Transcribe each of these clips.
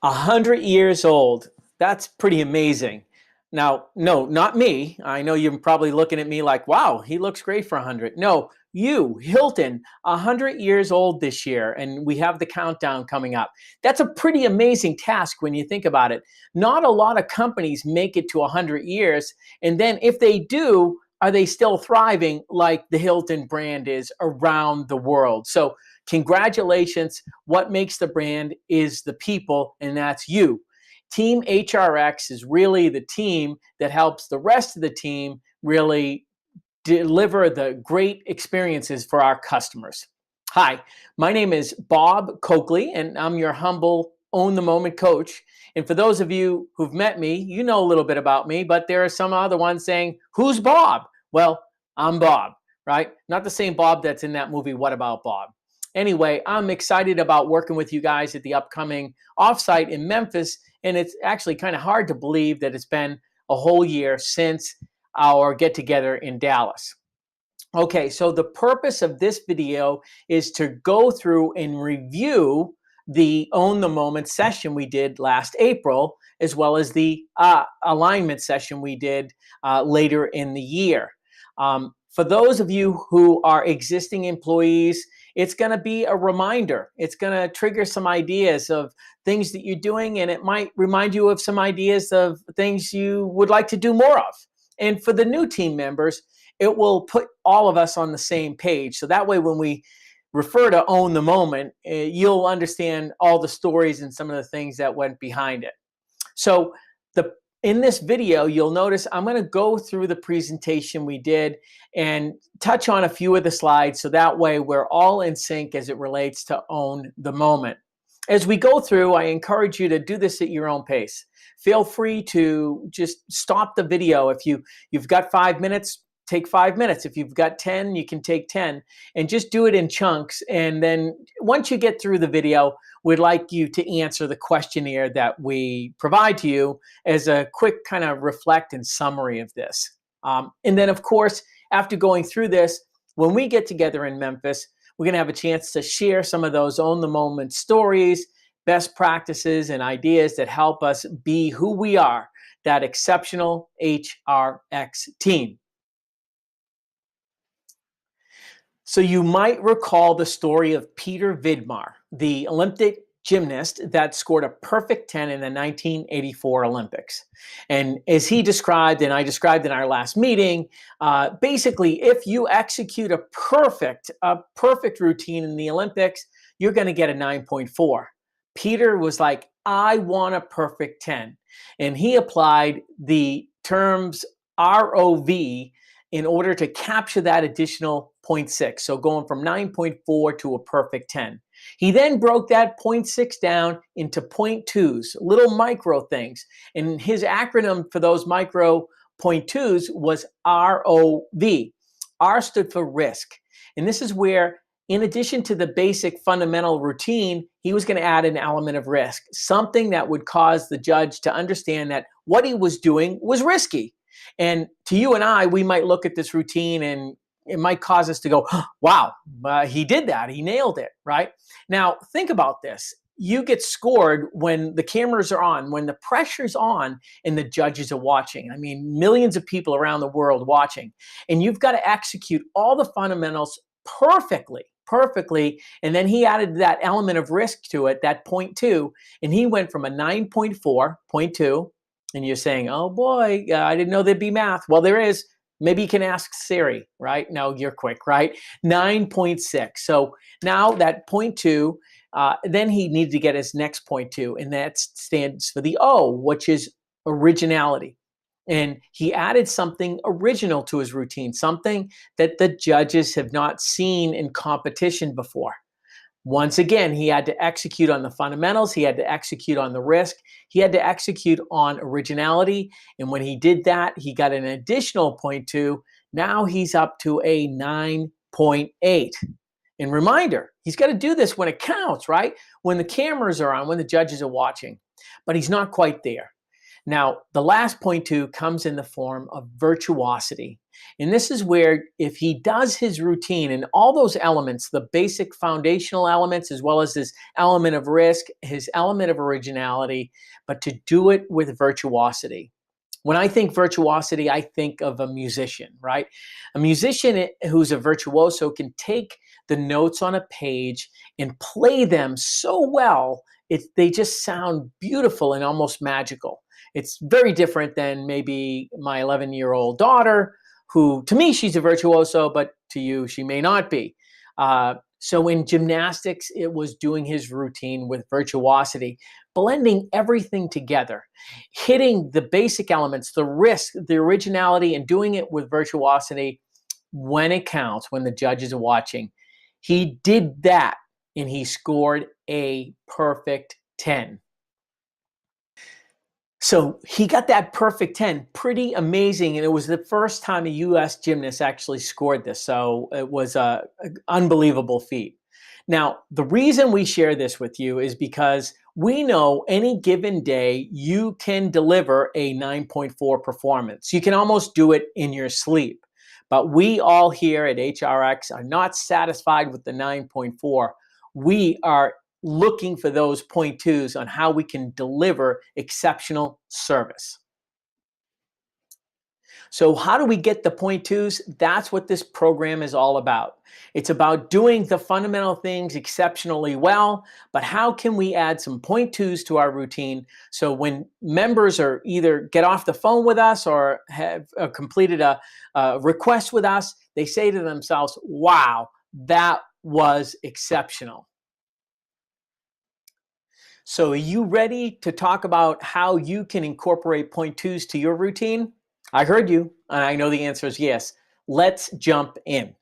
100 years old. That's pretty amazing. Now, no, not me. I know you're probably looking at me like, wow, he looks great for 100. No, you, Hilton, 100 years old this year, and we have the countdown coming up. That's a pretty amazing task when you think about it. Not a lot of companies make it to 100 years, and then if they do, are they still thriving like the Hilton brand is around the world? So, congratulations. What makes the brand is the people, and that's you. Team HRX is really the team that helps the rest of the team really deliver the great experiences for our customers. Hi, my name is Bob Coakley, and I'm your humble Own the Moment coach. And for those of you who've met me, you know a little bit about me, but there are some other ones saying, who's Bob? Well, I'm Bob, right? Not the same Bob that's in that movie, What About Bob? Anyway, I'm excited about working with you guys at the upcoming offsite in Memphis. And it's actually kind of hard to believe that it's been a whole year since our get together in Dallas. Okay, so the purpose of this video is to go through and review the Own the Moment session we did last April, as well as the alignment session we did later in the year. For those of you who are existing employees, it's going to be a reminder. It's going to trigger some ideas of things that you're doing, and it might remind you of some ideas of things you would like to do more of. And for the new team members, it will put all of us on the same page. So that way, when we refer to Own the Moment, you'll understand all the stories and some of the things that went behind it. So in this video, you'll notice I'm going to go through the presentation we did and touch on a few of the slides, so that way we're all in sync as it relates to Own the Moment. As we go through, I encourage you to do this at your own pace. Feel free to just stop the video. If you've got 5 minutes, take 5 minutes. If you've got 10, you can take 10, and just do it in chunks. And then once you get through the video, we'd like you to answer the questionnaire that we provide to you as a quick kind of reflect and summary of this. And then, of course, after going through this, when we get together in Memphis, we're going to have a chance to share some of those Own the Moment stories, best practices, and ideas that help us be who we are, that exceptional HRX team. So you might recall the story of Peter Vidmar, the Olympic gymnast that scored a perfect 10 in the 1984 Olympics. And as he described, and I described in our last meeting, basically, if you execute a perfect routine in the Olympics, you're going to get a 9.4. Peter was like, I want a perfect 10. And he applied the terms ROV in order to capture that additional 0.6. So going from 9.4 to a perfect 10. He then broke that 0.6 down into 0.2s, little micro things. And his acronym for those micro 0.2s was ROV. R stood for risk. And this is where, in addition to the basic fundamental routine, he was going to add an element of risk, something that would cause the judge to understand that what he was doing was risky. And to you and I, we might look at this routine and it might cause us to go, wow, he did that. He nailed it, right? Now, think about this. You get scored when the cameras are on, when the pressure's on and the judges are watching. I mean, millions of people around the world watching. And you've got to execute all the fundamentals perfectly. And then he added that element of risk to it, that 0.2, and he went from a 9.4, 0.2, and you're saying, oh boy, I didn't know there'd be math. Well, there is. Maybe you can ask Siri, right? No, you're quick, right? 9.6. So now that 0.2, then he needed to get his next 0.2, and that stands for the O, which is originality. And he added something original to his routine, something that the judges have not seen in competition before. Once again, he had to execute on the fundamentals. He had to execute on the risk. He had to execute on originality. And when he did that, he got an additional 0.2. Now he's up to a 9.8. And reminder, he's got to do this when it counts, right? When the cameras are on, when the judges are watching. But he's not quite there. Now, the last point two comes in the form of virtuosity. And this is where if he does his routine and all those elements, the basic foundational elements, as well as this element of risk, his element of originality, but to do it with virtuosity. When I think virtuosity, I think of a musician, right? A musician who's a virtuoso can take the notes on a page and play them so well, they just sound beautiful and almost magical. It's very different than maybe my 11-year-old daughter, who to me, she's a virtuoso, but to you, she may not be. So in gymnastics, it was doing his routine with virtuosity, blending everything together, hitting the basic elements, the risk, the originality, and doing it with virtuosity when it counts, when the judges are watching. He did that and he scored a perfect 10. So he got that perfect 10, pretty amazing. And it was the first time a US gymnast actually scored this. So it was an unbelievable feat. Now, the reason we share this with you is because we know any given day you can deliver a 9.4 performance. You can almost do it in your sleep. But we all here at HRX are not satisfied with the 9.4. We are looking for those point twos on how we can deliver exceptional service. So how do we get the point twos? That's what this program is all about. It's about doing the fundamental things exceptionally well, but how can we add some point twos to our routine so when members are either get off the phone with us or have completed a request with us, they say to themselves, wow, that was exceptional. So are you ready to talk about how you can incorporate point twos to your routine? I heard you, and I know the answer is yes. Let's jump in.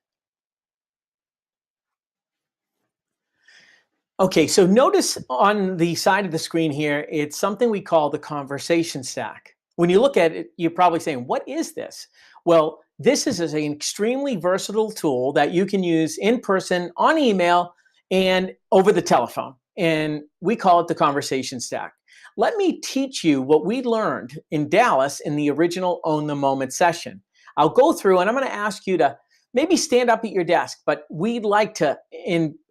Okay, so notice on the side of the screen here, it's something we call the conversation stack. When you look at it, you're probably saying, what is this? Well, this is an extremely versatile tool that you can use in person, on email, and over the telephone. And we call it the conversation stack. Let me teach you what we learned in Dallas in the original Own the Moment session. I'll go through and I'm going to ask you to maybe stand up at your desk, but we'd like to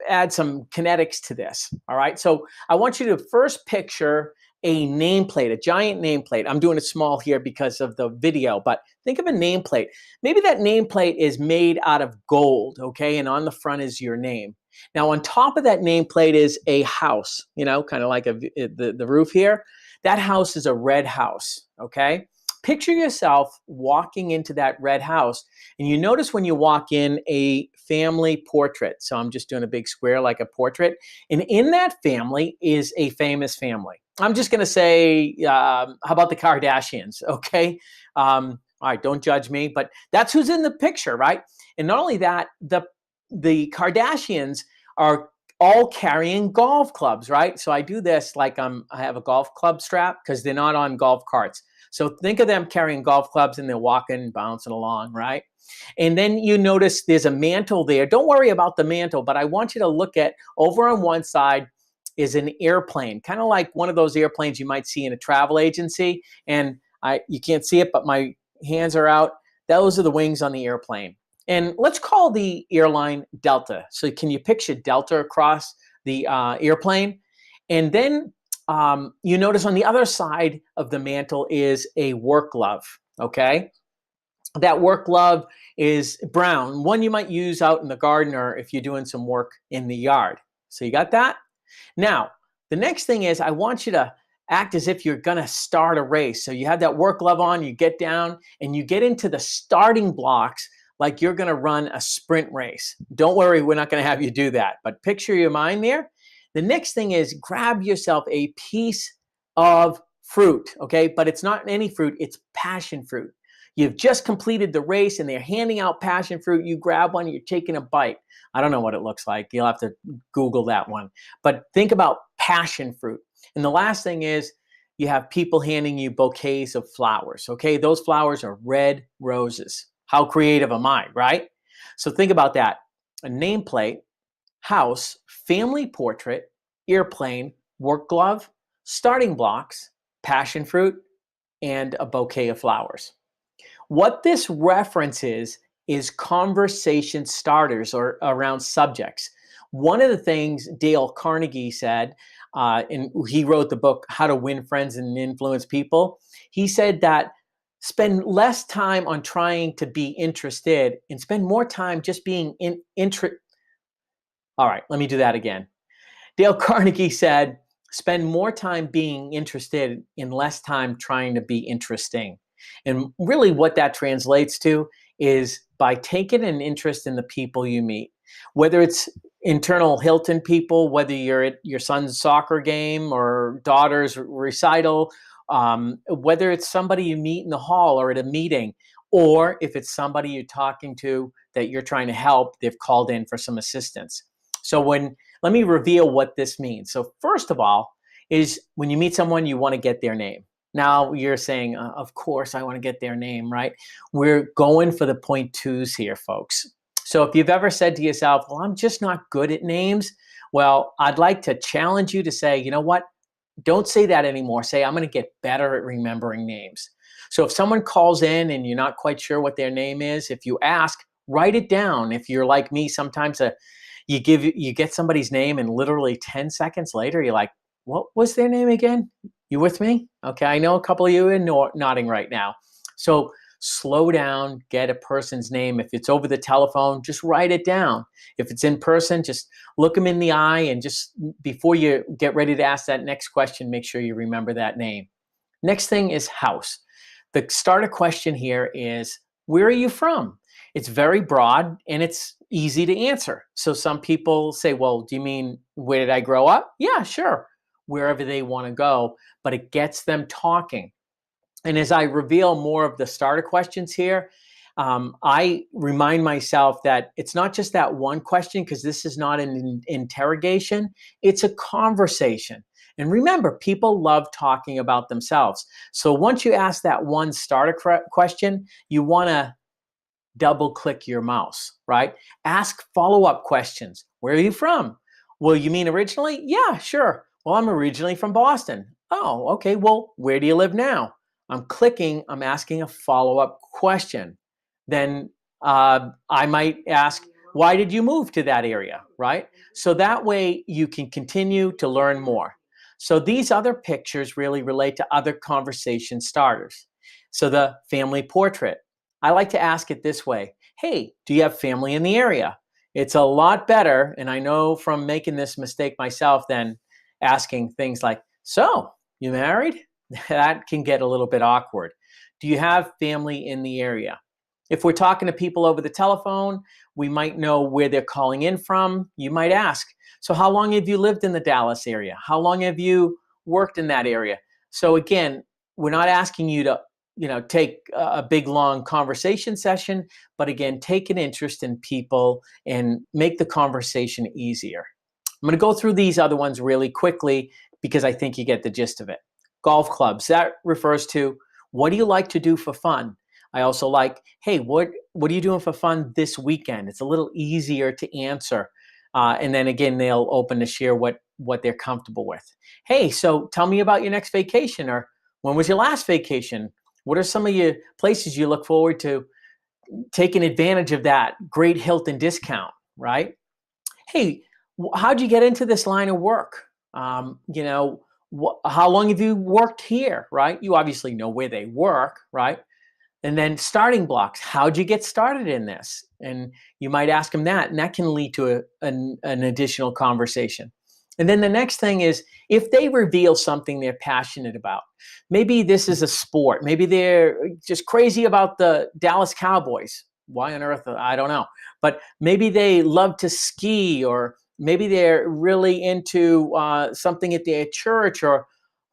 add some kinetics to this. All right. So I want you to first picture a nameplate, a giant nameplate. I'm doing it small here because of the video, but think of a nameplate. Maybe that nameplate is made out of gold, okay? And on the front is your name. Now, on top of that nameplate is a house, kind of like the roof here. That house is a red house, okay? Picture yourself walking into that red house, and you notice when you walk in a family portrait. So I'm just doing a big square like a portrait. And in that family is a famous family. I'm just going to say, how about the Kardashians? Okay. All right. Don't judge me, but that's who's in the picture, right? And not only that, the Kardashians are all carrying golf clubs, right? So I do this like I have a golf club strap because they're not on golf carts. So think of them carrying golf clubs and they're walking, bouncing along, right? And then you notice there's a mantle there. Don't worry about the mantle, but I want you to look at over on one side is an airplane, kind of like one of those airplanes you might see in a travel agency. And you can't see it, but my hands are out. Those are the wings on the airplane. And let's call the airline Delta. So can you picture Delta across the airplane? And then you notice on the other side of the mantle is a work glove, okay? That work glove is brown, one you might use out in the garden or if you're doing some work in the yard. So you got that? Now, the next thing is I want you to act as if you're going to start a race. So you have that work glove on, you get down and you get into the starting blocks like you're going to run a sprint race. Don't worry, we're not going to have you do that, but picture your mind there. The next thing is grab yourself a piece of fruit, okay? But it's not any fruit, it's passion fruit. You've just completed the race and they're handing out passion fruit. You grab one, you're taking a bite. I don't know what it looks like. You'll have to Google that one. But think about passion fruit. And the last thing is you have people handing you bouquets of flowers, okay? Those flowers are red roses. How creative am I, right? So think about that. A nameplate, house, family portrait, airplane, work glove, starting blocks, passion fruit, and a bouquet of flowers. What this references is conversation starters or around subjects. One of the things Dale Carnegie said, and he wrote the book How to Win Friends and Influence People. He said that spend less time on trying to be interested and spend more time just being All right, let me do that again. Dale Carnegie said, spend more time being interested and less time trying to be interesting. And really, what that translates to is by taking an interest in the people you meet, whether it's internal Hilton people, whether you're at your son's soccer game or daughter's recital, whether it's somebody you meet in the hall or at a meeting, or if it's somebody you're talking to that you're trying to help, they've called in for some assistance. So let me reveal what this means. So first of all, is when you meet someone, you want to get their name. Now you're saying, of course, I want to get their name, right? We're going for the point twos here, folks. So if you've ever said to yourself, well, I'm just not good at names, well, I'd like to challenge you to say, you know what? Don't say that anymore. Say, I'm going to get better at remembering names. So if someone calls in and you're not quite sure what their name is, if you ask, write it down. If you're like me, sometimes you get somebody's name and literally 10 seconds later, you're like, what was their name again? You with me? Okay, I know a couple of you are nodding right now. So slow down, get a person's name. If it's over the telephone, just write it down. If it's in person, just look them in the eye and just before you get ready to ask that next question, make sure you remember that name. Next thing is house. The starter question here is, where are you from? It's very broad and it's easy to answer. So some people say, well, do you mean where did I grow up? Yeah, sure. Wherever they want to go, but it gets them talking. And as I reveal more of the starter questions here, I remind myself that it's not just that one question, because this is not an interrogation, it's a conversation. And remember, people love talking about themselves. So once you ask that one starter question, you want to double click your mouse, right? Ask follow-up questions. Where are you from? Well, you mean originally? Yeah, sure. Well, I'm originally from Boston. Oh, okay. Well, where do you live now? I'm clicking, I'm asking a follow-up question. Then I might ask, why did you move to that area, right? So that way you can continue to learn more. So these other pictures really relate to other conversation starters. So the family portrait, I like to ask it this way. Hey, do you have family in the area? It's a lot better, and I know from making this mistake myself, than asking things like, so, you married? That can get a little bit awkward. Do you have family in the area? If we're talking to people over the telephone, we might know where they're calling in from. You might ask, so how long have you lived in the Dallas area? How long have you worked in that area? So again, we're not asking you to take a big long conversation session, but again, take an interest in people and make the conversation easier. I'm going to go through these other ones really quickly because I think you get the gist of it. Golf clubs, that refers to, what do you like to do for fun? I also like, hey, what are you doing for fun this weekend? It's a little easier to answer. And then again, they'll open to share what they're comfortable with. Hey, so tell me about your next vacation, or when was your last vacation? What are some of your places you look forward to taking advantage of that great Hilton discount, right? Hey, how'd you get into this line of work? How long have you worked here, right? You obviously know where they work, right? And then starting blocks, how'd you get started in this? And you might ask them that, and that can lead to an additional conversation. And then the next thing is, if they reveal something they're passionate about, maybe this is a sport, maybe they're just crazy about the Dallas Cowboys. Why on earth? I don't know. But maybe they love to ski, or maybe they're really into something at their church, or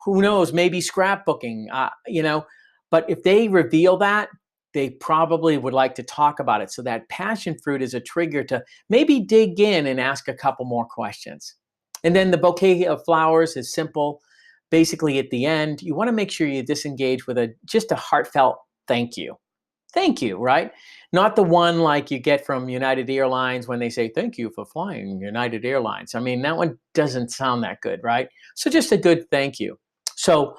who knows, maybe scrapbooking, But if they reveal that, they probably would like to talk about it. So that passion fruit is a trigger to maybe dig in and ask a couple more questions. And then the bouquet of flowers is simple. Basically, at the end, you want to make sure you disengage with just a heartfelt thank you. Thank you, right? Not the one like you get from United Airlines when they say, thank you for flying United Airlines. I mean, that one doesn't sound that good, right? So just a good thank you. So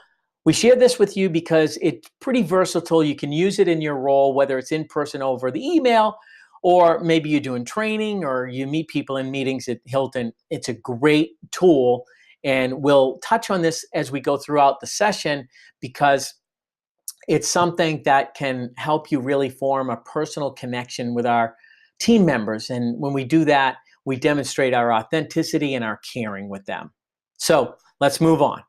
We share this with you because it's pretty versatile. You can use it in your role, whether it's in person over the email, or maybe you're doing training or you meet people in meetings at Hilton. It's a great tool. And we'll touch on this as we go throughout the session because it's something that can help you really form a personal connection with our team members. And when we do that, we demonstrate our authenticity and our caring with them. So let's move on.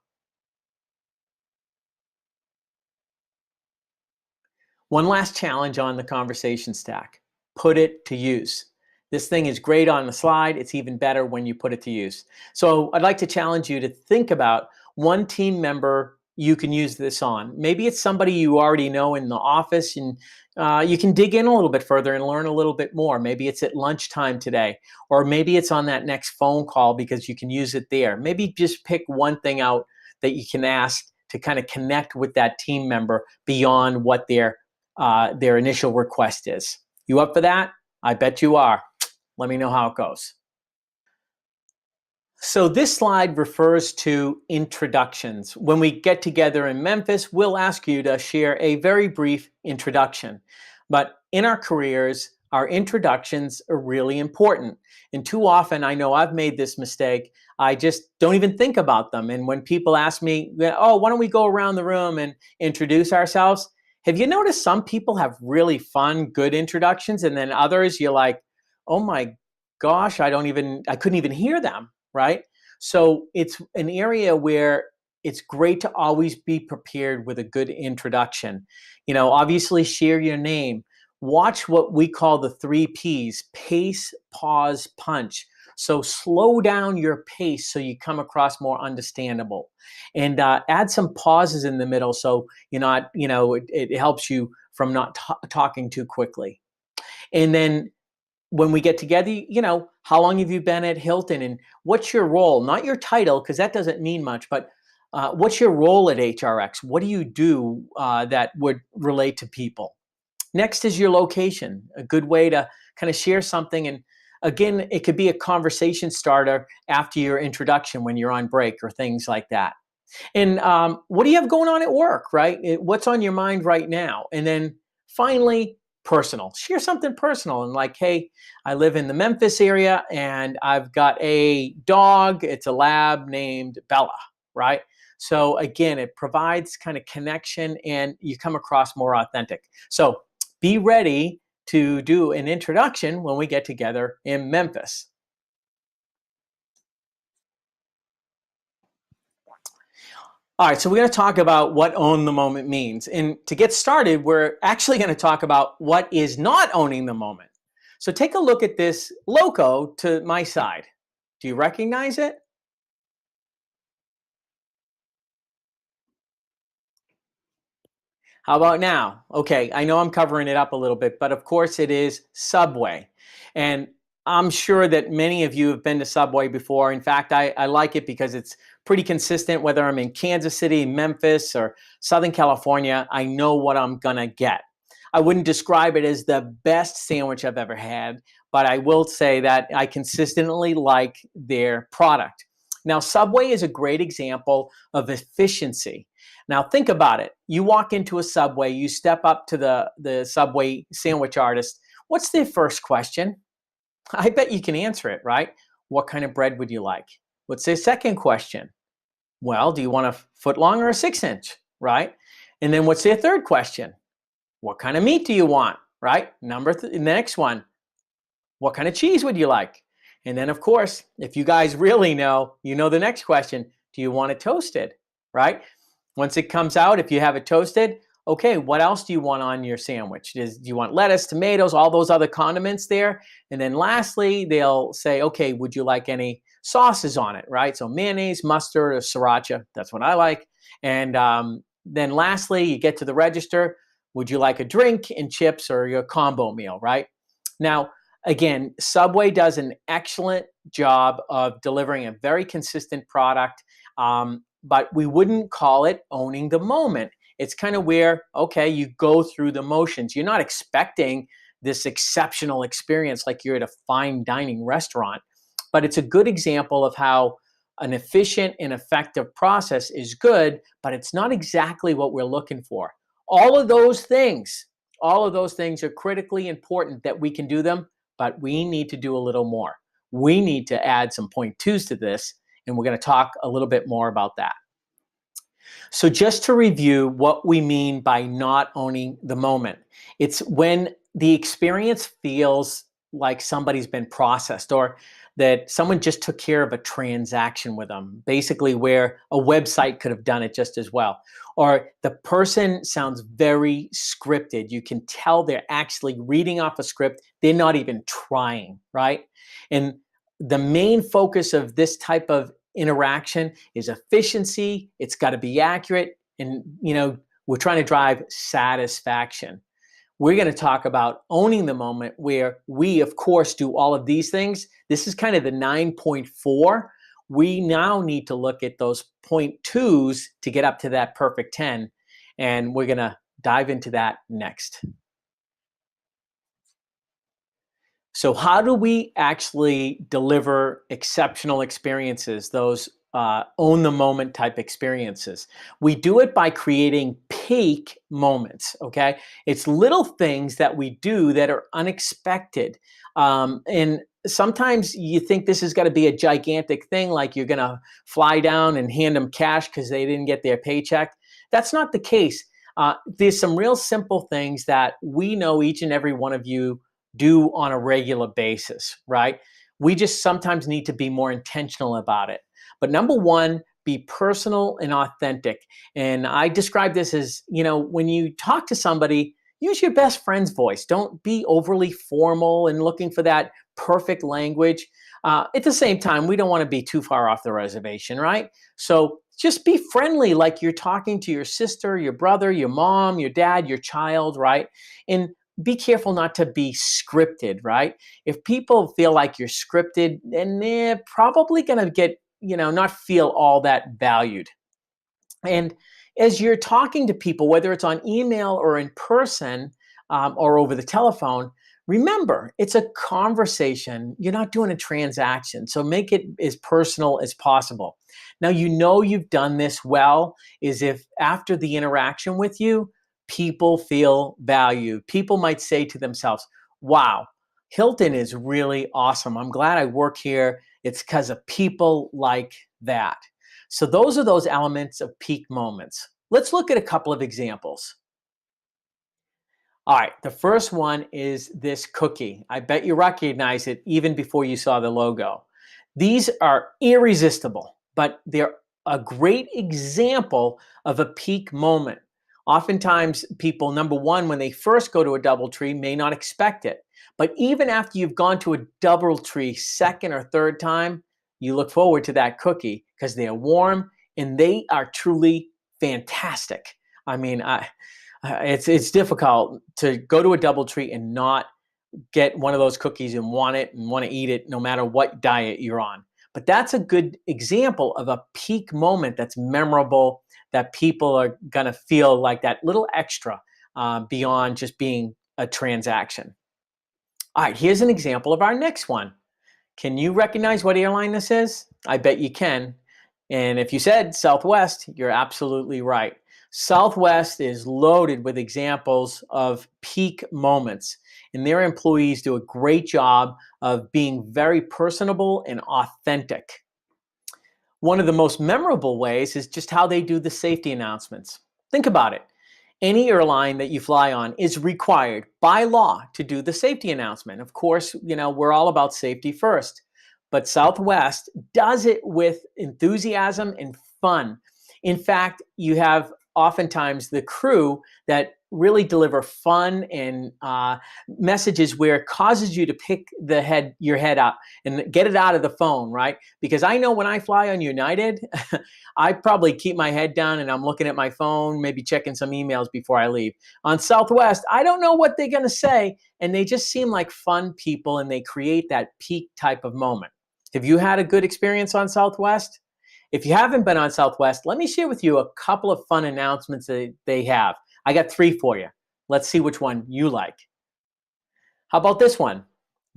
One last challenge on the conversation stack: put it to use. This thing is great on the slide. It's even better when you put it to use. So I'd like to challenge you to think about one team member you can use this on. Maybe it's somebody you already know in the office, and you can dig in a little bit further and learn a little bit more. Maybe it's at lunchtime today, or maybe it's on that next phone call because you can use it there. Maybe just pick one thing out that you can ask to kind of connect with that team member beyond what their initial request is. You up for that? I bet you are. Let me know how it goes. So this slide refers to introductions. When we get together in Memphis, we'll ask you to share a very brief introduction. But in our careers, our introductions are really important. And too often, I know I've made this mistake, I just don't even think about them. And when people ask me, oh, why don't we go around the room and introduce ourselves? Have you noticed some people have really fun, good introductions, and then others you're like, oh my gosh, I couldn't even hear them, right? So it's an area where it's great to always be prepared with a good introduction. Obviously share your name. Watch what we call the 3 Ps: pace, pause, punch. So slow down your pace so you come across more understandable, and add some pauses in the middle so you're not, it helps you from not talking too quickly. And then when we get together, how long have you been at Hilton and what's your role? Not your title, because that doesn't mean much, but what's your role at HRX? What do you do that would relate to people? Next is your location, a good way to kind of share something. And again, it could be a conversation starter after your introduction when you're on break or things like that. And what do you have going on at work, right? What's on your mind right now? And then finally, personal. Share something personal and like, hey, I live in the Memphis area and I've got a dog. It's a lab named Bella, right? So again, it provides kind of connection and you come across more authentic. So be ready to do an introduction when we get together in Memphis. All right, so we're going to talk about what own the moment means. And to get started, we're actually going to talk about what is not owning the moment. So take a look at this logo to my side. Do you recognize it? How about now? Okay, I know I'm covering it up a little bit, but of course it is Subway. And I'm sure that many of you have been to Subway before. In fact, I like it because it's pretty consistent. Whether I'm in Kansas City, Memphis, or Southern California, I know what I'm gonna get. I wouldn't describe it as the best sandwich I've ever had, but I will say that I consistently like their product. Now, Subway is a great example of efficiency. Now, think about it. You walk into a Subway, you step up to the Subway sandwich artist. What's their first question? I bet you can answer it, right? What kind of bread would you like? What's their second question? Well, do you want a foot long or a 6-inch, right? And then what's their third question? What kind of meat do you want, right? The next one, what kind of cheese would you like? And then, of course, if you guys really know, you know the next question, do you want it toasted, right? Once it comes out, if you have it toasted, okay, what else do you want on your sandwich? Do you want lettuce, tomatoes, all those other condiments there? And then lastly, they'll say, okay, would you like any sauces on it, right? So mayonnaise, mustard, or sriracha, that's what I like. And then lastly, you get to the register, would you like a drink and chips or your combo meal, right? Now, again, Subway does an excellent job of delivering a very consistent product, but we wouldn't call it owning the moment. It's kind of where, okay, you go through the motions. You're not expecting this exceptional experience like you're at a fine dining restaurant, but it's a good example of how an efficient and effective process is good, but it's not exactly what we're looking for. All of those things, all of those things are critically important that we can do them, but we need to do a little more. We need to add some point twos to this, and we're going to talk a little bit more about that. So just to review what we mean by not owning the moment, it's when the experience feels like somebody's been processed or that someone just took care of a transaction with them, basically where a website could have done it just as well. Or the person sounds very scripted. You can tell they're actually reading off a script. They're not even trying, right? And the main focus of this type of interaction is efficiency. It's got to be accurate. And, we're trying to drive satisfaction. We're going to talk about owning the moment where we, of course, do all of these things. This is kind of the 9.4. We now need to look at those 0.2s to get up to that perfect 10. And we're going to dive into that next. So how do we actually deliver exceptional experiences, those own the moment type experiences? We do it by creating peak moments, okay? It's little things that we do that are unexpected. And sometimes you think this is going to be a gigantic thing, like you're going to fly down and hand them cash because they didn't get their paycheck. That's not the case. There's some real simple things that we know each and every one of you do on a regular basis, right? We just sometimes need to be more intentional about it. But number one, be personal and authentic. And I describe this as, when you talk to somebody, use your best friend's voice. Don't be overly formal and looking for that perfect language. At the same time, we don't want to be too far off the reservation, right? So just be friendly, like you're talking to your sister, your brother, your mom, your dad, your child, right? And be careful not to be scripted, right? If people feel like you're scripted, then they're probably going to get, not feel all that valued. And as you're talking to people, whether it's on email or in person or over the telephone, remember, it's a conversation. You're not doing a transaction. So make it as personal as possible. Now, you've done this well is if after the interaction with you, people feel valued. People might say to themselves, wow, Hilton is really awesome. I'm glad I work here. It's because of people like that. So those are those elements of peak moments. Let's look at a couple of examples. All right, the first one is this cookie. I bet you recognize it even before you saw the logo. These are irresistible, but they're a great example of a peak moment. Oftentimes, people, number one, when they first go to a DoubleTree, may not expect it. But even after you've gone to a DoubleTree second or third time, you look forward to that cookie because they're warm and they are truly fantastic. I mean, it's difficult to go to a DoubleTree and not get one of those cookies and want to eat it no matter what diet you're on. But that's a good example of a peak moment that's memorable, that people are going to feel like that little extra beyond just being a transaction. All right, here's an example of our next one. Can you recognize what airline this is? I bet you can. And if you said Southwest, you're absolutely right. Southwest is loaded with examples of peak moments, and their employees do a great job of being very personable and authentic. One of the most memorable ways is just how they do the safety announcements. Think about it. Any airline that you fly on is required by law to do the safety announcement. Of course, we're all about safety first, but Southwest does it with enthusiasm and fun. In fact, you have oftentimes the crew that really deliver fun and messages where it causes you to pick your head up and get it out of the phone, right? Because I know when I fly on United, I probably keep my head down and I'm looking at my phone, maybe checking some emails before I leave. On Southwest, I don't know what they're going to say, and they just seem like fun people, and they create that peak type of moment. Have you had a good experience on Southwest? If you haven't been on Southwest, let me share with you a couple of fun announcements that they have. I got 3 for you. Let's see which one you like. How about this one?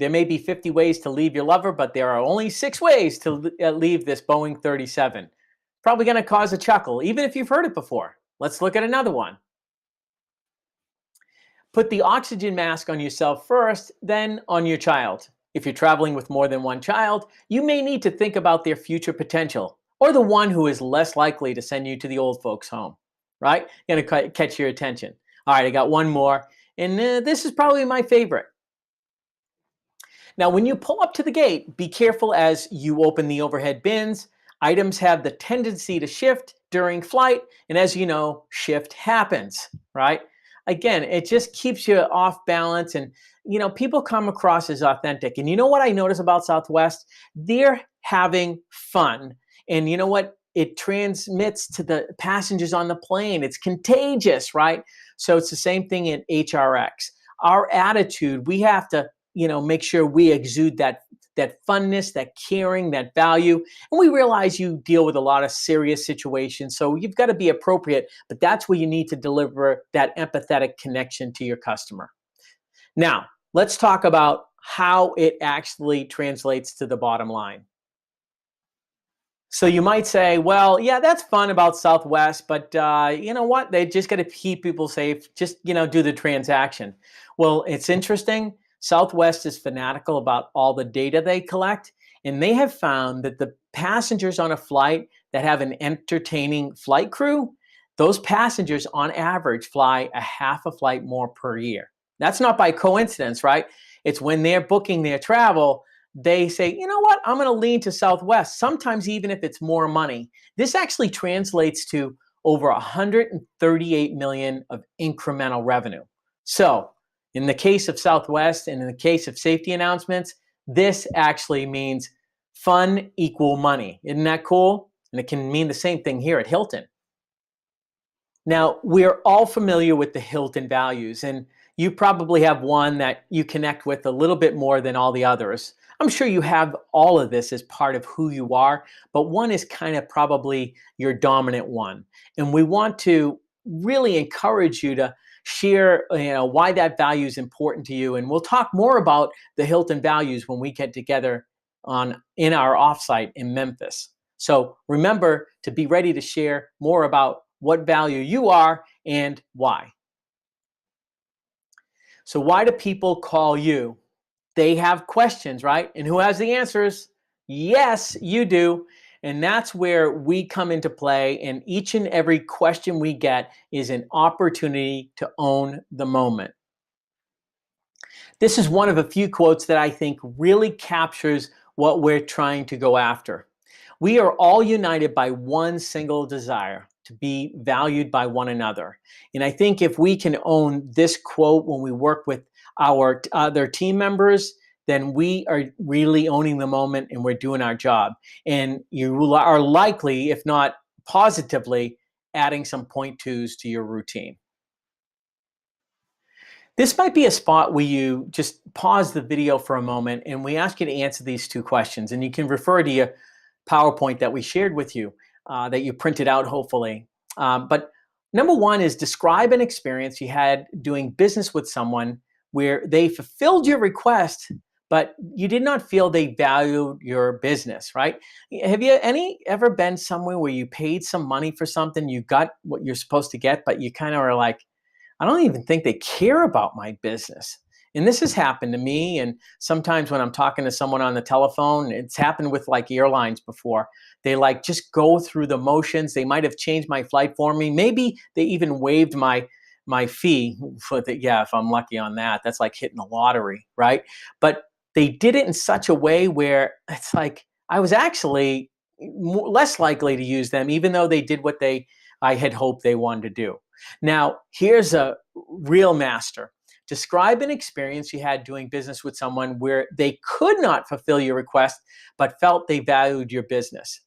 There may be 50 ways to leave your lover, but there are only 6 ways to leave this Boeing 37. Probably going to cause a chuckle, even if you've heard it before. Let's look at another one. Put the oxygen mask on yourself first, then on your child. If you're traveling with more than one child, you may need to think about their future potential, or the one who is less likely to send you to the old folks' home, right? Going to catch your attention. All right, I got one more, and this is probably my favorite. Now, when you pull up to the gate, be careful as you open the overhead bins. Items have the tendency to shift during flight, and as you know, shift happens, right? Again, it just keeps you off balance, and people come across as authentic. And you know what I notice about Southwest? They're having fun. And you know what? It transmits to the passengers on the plane. It's contagious, right? So it's the same thing in HRX. Our attitude, we have to make sure we exude that funness, that caring, that value. And we realize you deal with a lot of serious situations, so you've got to be appropriate, but that's where you need to deliver that empathetic connection to your customer. Now, let's talk about how it actually translates to the bottom line. So you might say, well, yeah, that's fun about Southwest, but you know what? They just got to keep people safe. Just, do the transaction. Well, it's interesting. Southwest is fanatical about all the data they collect, and they have found that the passengers on a flight that have an entertaining flight crew, those passengers on average fly a half a flight more per year. That's not by coincidence, right? It's when they're booking their travel, they say, you know what, I'm going to lean to Southwest, sometimes even if it's more money. This actually translates to over 138 million of incremental revenue. So in the case of Southwest and in the case of safety announcements, this actually means fun equal money. Isn't that cool? And it can mean the same thing here at Hilton. Now, we're all familiar with the Hilton values, and you probably have one that you connect with a little bit more than all the others. I'm sure you have all of this as part of who you are, but one is kind of probably your dominant one. And we want to really encourage you to share why that value is important to you, and we'll talk more about the Hilton values when we get together in our offsite in Memphis. So remember to be ready to share more about what value you are and why. So why do people call you? They have questions, right? And who has the answers? Yes, you do. And that's where we come into play. And each and every question we get is an opportunity to own the moment. This is one of a few quotes that I think really captures what we're trying to go after. We are all united by one single desire: to be valued by one another. And I think if we can own this quote when we work with our other team members, then we are really owning the moment and we're doing our job. And you are likely, if not positively, adding some point twos to your routine. This might be a spot where you just pause the video for a moment and we ask you to answer these 2 questions. And you can refer to your PowerPoint that we shared with you, that you printed out, hopefully. But number 1 is describe an experience you had doing business with someone where they fulfilled your request, but you did not feel they valued your business, right? Have you ever been somewhere where you paid some money for something, you got what you're supposed to get, but you kind of are like, I don't even think they care about my business. And this has happened to me. And sometimes when I'm talking to someone on the telephone, it's happened with like airlines before. They like just go through the motions. They might have changed my flight for me. Maybe they even waived my fee for the, yeah, if I'm lucky on that, that's like hitting the lottery, right? But they did it in such a way where it's like I was actually less likely to use them, even though they did what I had hoped they wanted to do. Now, here's a real master. Describe an experience you had doing business with someone where they could not fulfill your request, but felt they valued your business.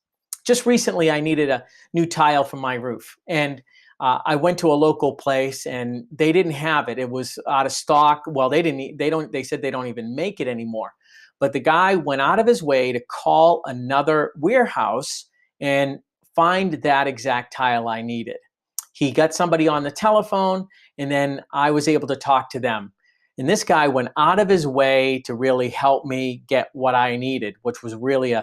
Just recently, I needed a new tile for my roof, and I went to a local place and they didn't have it. It was out of stock. Well, they said they don't even make it anymore. But the guy went out of his way to call another warehouse and find that exact tile I needed. He got somebody on the telephone, and then I was able to talk to them. And this guy went out of his way to really help me get what I needed, which was really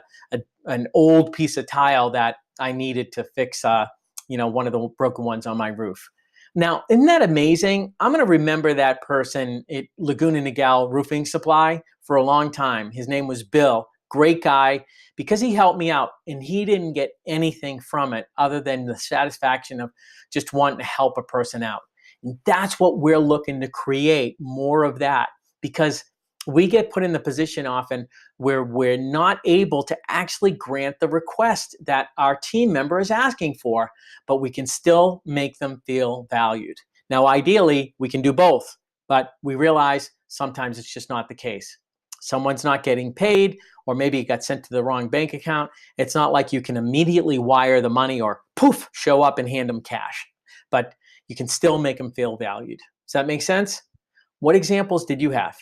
an old piece of tile that I needed to fix, one of the broken ones on my roof. Now, isn't that amazing? I'm going to remember that person at Laguna Niguel Roofing Supply for a long time. His name was Bill. Great guy, because he helped me out and he didn't get anything from it other than the satisfaction of just wanting to help a person out. And that's what we're looking to create, more of that, because we get put in the position often where we're not able to actually grant the request that our team member is asking for, but we can still make them feel valued. Now, ideally, we can do both, but we realize sometimes it's just not the case. Someone's not getting paid, or maybe it got sent to the wrong bank account. It's not like you can immediately wire the money or poof, show up and hand them cash, but you can still make them feel valued. Does that make sense? What examples did you have?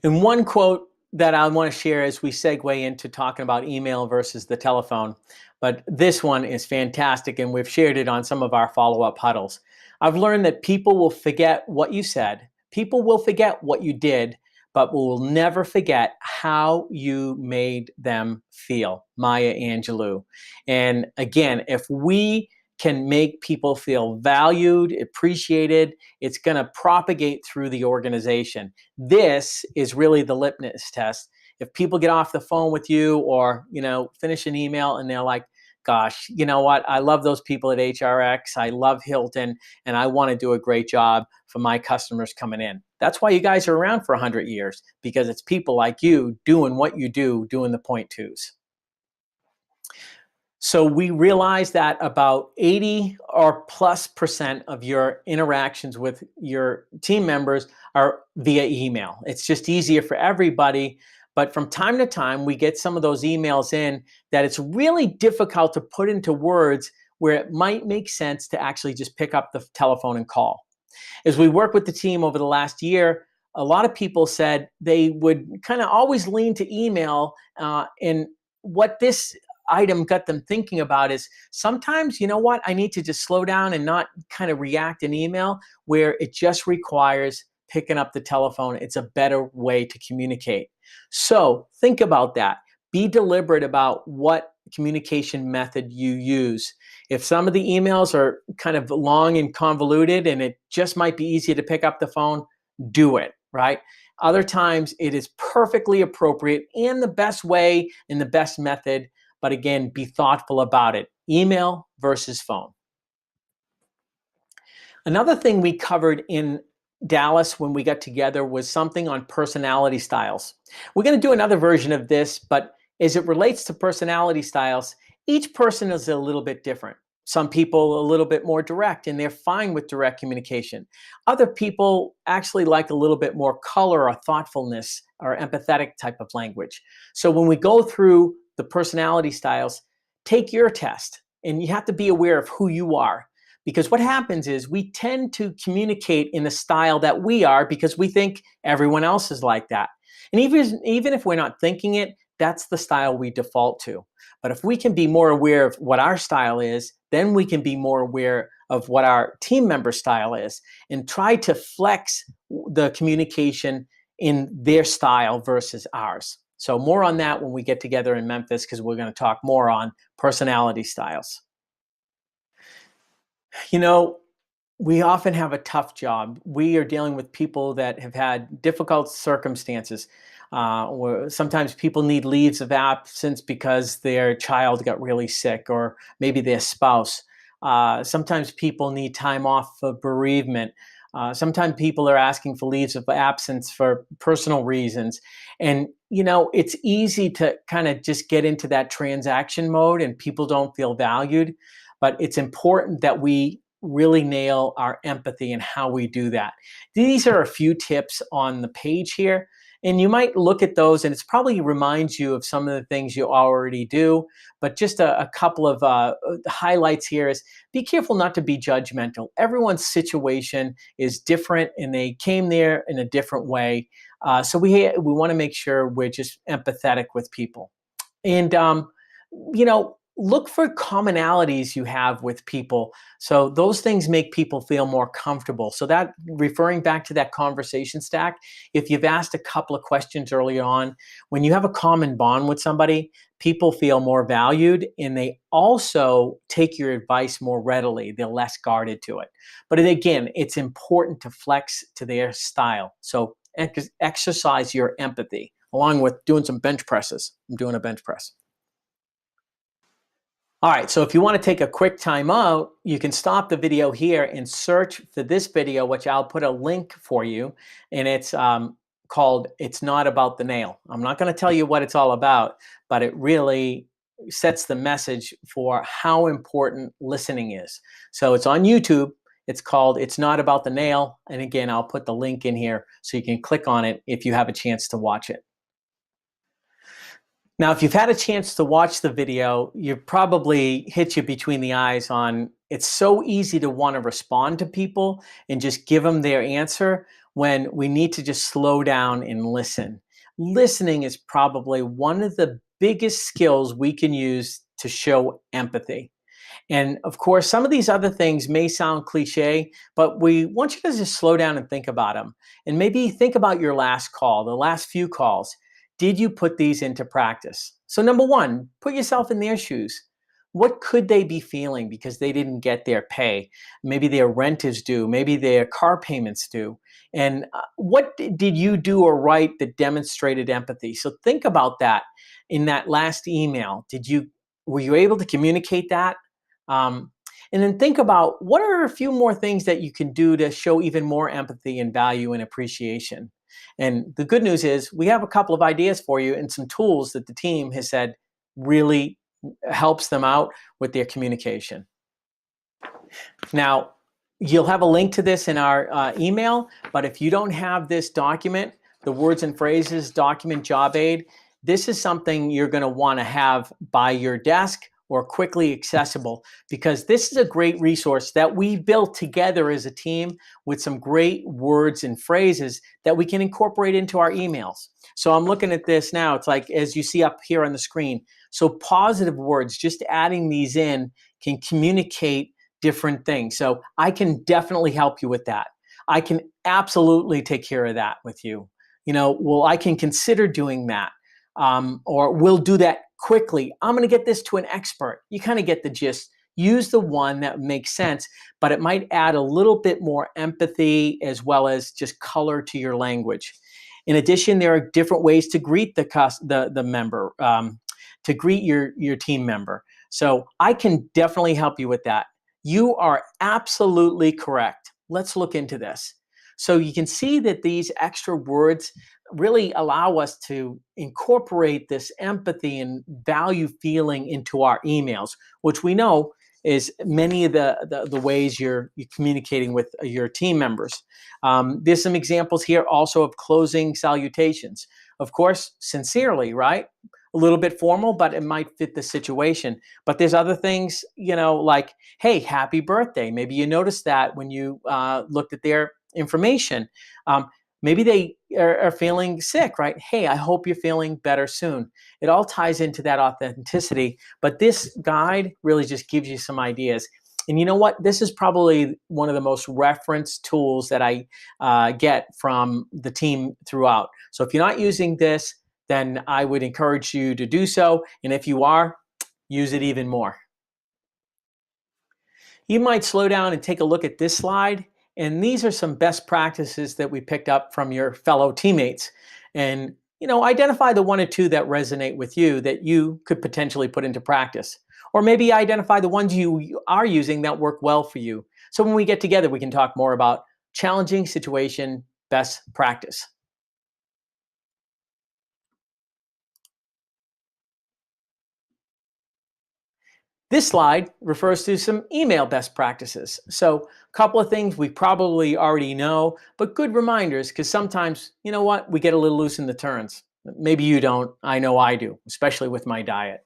And one quote that I want to share as we segue into talking about email versus the telephone, but this one is fantastic and we've shared it on some of our follow-up huddles. I've learned that people will forget what you said, people will forget what you did, but will never forget how you made them feel. Maya Angelou. And again, if we can make people feel valued, appreciated, it's going to propagate through the organization. This is really the litmus test. If people get off the phone with you or, finish an email and they're like, gosh, you know what? I love those people at HRX. I love Hilton, and I want to do a great job for my customers coming in. That's why you guys are around for 100 years, because it's people like you doing what you do, doing the point twos. So we realize that about 80 or plus % of your interactions with your team members are via email. It's just easier for everybody. But from time to time, we get some of those emails in that it's really difficult to put into words where it might make sense to actually just pick up the telephone and call. As we work with the team over the last year, a lot of people said they would kind of always lean to email. And what this item got them thinking about is sometimes, I need to just slow down and not kind of react in email where it just requires picking up the telephone. It's a better way to communicate. So think about that. Be deliberate about what communication method you use. If some of the emails are kind of long and convoluted and it just might be easier to pick up the phone, do it, right? Other times it is perfectly appropriate and the best way and the best method. But again, be thoughtful about it. Email versus phone. Another thing we covered in Dallas when we got together was something on personality styles. We're going to do another version of this, but as it relates to personality styles, each person is a little bit different. Some people a little bit more direct and they're fine with direct communication. Other people actually like a little bit more color or thoughtfulness or empathetic type of language. So when we go through the personality styles, take your test and you have to be aware of who you are. Because what happens is we tend to communicate in the style that we are because we think everyone else is like that. And even if we're not thinking it, that's the style we default to. But if we can be more aware of what our style is, then we can be more aware of what our team member style is and try to flex the communication in their style versus ours. So more on that when we get together in Memphis, because we're going to talk more on personality styles. We often have a tough job. We are dealing with people that have had difficult circumstances. Or sometimes people need leaves of absence because their child got really sick, or maybe their spouse. Sometimes people need time off for bereavement. Sometimes people are asking for leaves of absence for personal reasons. And, it's easy to kind of just get into that transaction mode and people don't feel valued. But it's important that we really nail our empathy and how we do that. These are a few tips on the page here. And you might look at those and it's probably reminds you of some of the things you already do. But just a couple of highlights here is be careful not to be judgmental. Everyone's situation is different and they came there in a different way. So we want to make sure we're just empathetic with people. And, look for commonalities you have with people. So those things make people feel more comfortable. So that, referring back to that conversation stack, if you've asked a couple of questions early on, when you have a common bond with somebody, people feel more valued and they also take your advice more readily. They're less guarded to it. But again, it's important to flex to their style. So exercise your empathy along with doing some bench presses. I'm doing a bench press. All right, so if you want to take a quick time out, you can stop the video here and search for this video, which I'll put a link for you, and it's called It's Not About the Nail. I'm not going to tell you what it's all about, but it really sets the message for how important listening is. So it's on YouTube. It's called It's Not About the Nail, and again, I'll put the link in here so you can click on it if you have a chance to watch it. Now, if you've had a chance to watch the video, you probably hit you between the eyes on it's so easy to want to respond to people and just give them their answer when we need to just slow down and listen. Listening is probably one of the biggest skills we can use to show empathy. And of course, some of these other things may sound cliche, but we want you to just slow down and think about them. And maybe think about your last call, the last few calls. Did you put these into practice? So number one, put yourself in their shoes. What could they be feeling because they didn't get their pay? Maybe their rent is due. Maybe their car payment's due. And what did you do or write that demonstrated empathy? So think about that in that last email. Were you able to communicate that? And then think about what are a few more things that you can do to show even more empathy and value and appreciation. And the good news is we have a couple of ideas for you and some tools that the team has said really helps them out with their communication. Now, you'll have a link to this in our email, but if you don't have this document, the words and phrases document job aid, this is something you're going to want to have by your desk or quickly accessible, because this is a great resource that we built together as a team with some great words and phrases that we can incorporate into our emails. So I'm looking at this now. It's like, as you see up here on the screen. So positive words, just adding these in can communicate different things. So I can definitely help you with that. I can absolutely take care of that with you. Well, I can consider doing that. Or we'll do that quickly. I'm going to get this to an expert. You kind of get the gist. Use the one that makes sense, but it might add a little bit more empathy as well as just color to your language. In addition, there are different ways to greet the member, to greet your team member. So I can definitely help you with that. You are absolutely correct. Let's look into this. So you can see that these extra words really allow us to incorporate this empathy and value feeling into our emails, which we know is many of the ways you're communicating with your team members. There's some examples here also of closing salutations. Of course, sincerely, right? A little bit formal, but it might fit the situation. But there's other things, like, hey, happy birthday. Maybe you noticed that when you looked at their information. Maybe they are feeling sick, right? Hey, I hope you're feeling better soon. It all ties into that authenticity, but this guide really just gives you some ideas. And you know what? This is probably one of the most referenced tools that I get from the team throughout. So if you're not using this, then I would encourage you to do so. And if you are, use it even more. You might slow down and take a look at this slide. And these are some best practices that we picked up from your fellow teammates. And, identify the one or two that resonate with you that you could potentially put into practice. Or maybe identify the ones you are using that work well for you. So when we get together, we can talk more about challenging situation best practice. This slide refers to some email best practices. So a couple of things we probably already know, but good reminders, because sometimes, we get a little loose in the turns. Maybe you don't. I know I do, especially with my diet.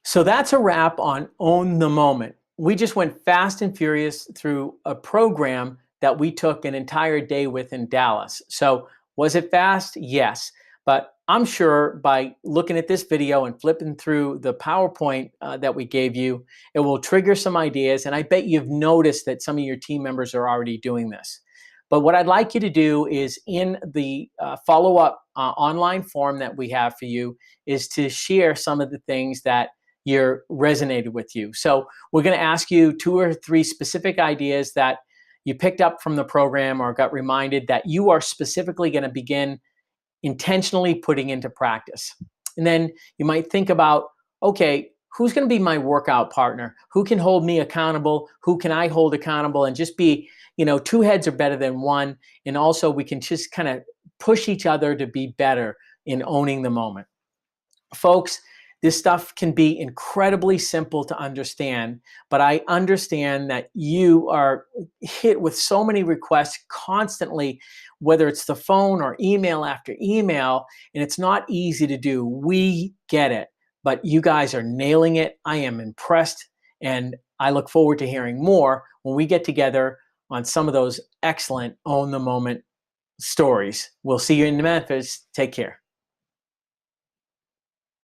So that's a wrap on Own the Moment. We just went fast and furious through a program that we took an entire day with in Dallas. So was it fast? Yes. But I'm sure by looking at this video and flipping through the PowerPoint that we gave you, it will trigger some ideas. And I bet you've noticed that some of your team members are already doing this. But what I'd like you to do is in the follow-up online form that we have for you is to share some of the things that you're resonated with you. So we're going to ask you 2 or 3 specific ideas that you picked up from the program or got reminded that you are specifically going to begin intentionally putting into practice. And then you might think about, okay, who's going to be my workout partner? Who can hold me accountable? Who can I hold accountable? And just be, 2 heads are better than one. And also we can just kind of push each other to be better in owning the moment. Folks, this stuff can be incredibly simple to understand, but I understand that you are hit with so many requests constantly, whether it's the phone or email after email, and it's not easy to do. We get it, but you guys are nailing it. I am impressed, and I look forward to hearing more when we get together on some of those excellent Own the Moment stories. We'll see you in Memphis. Take care.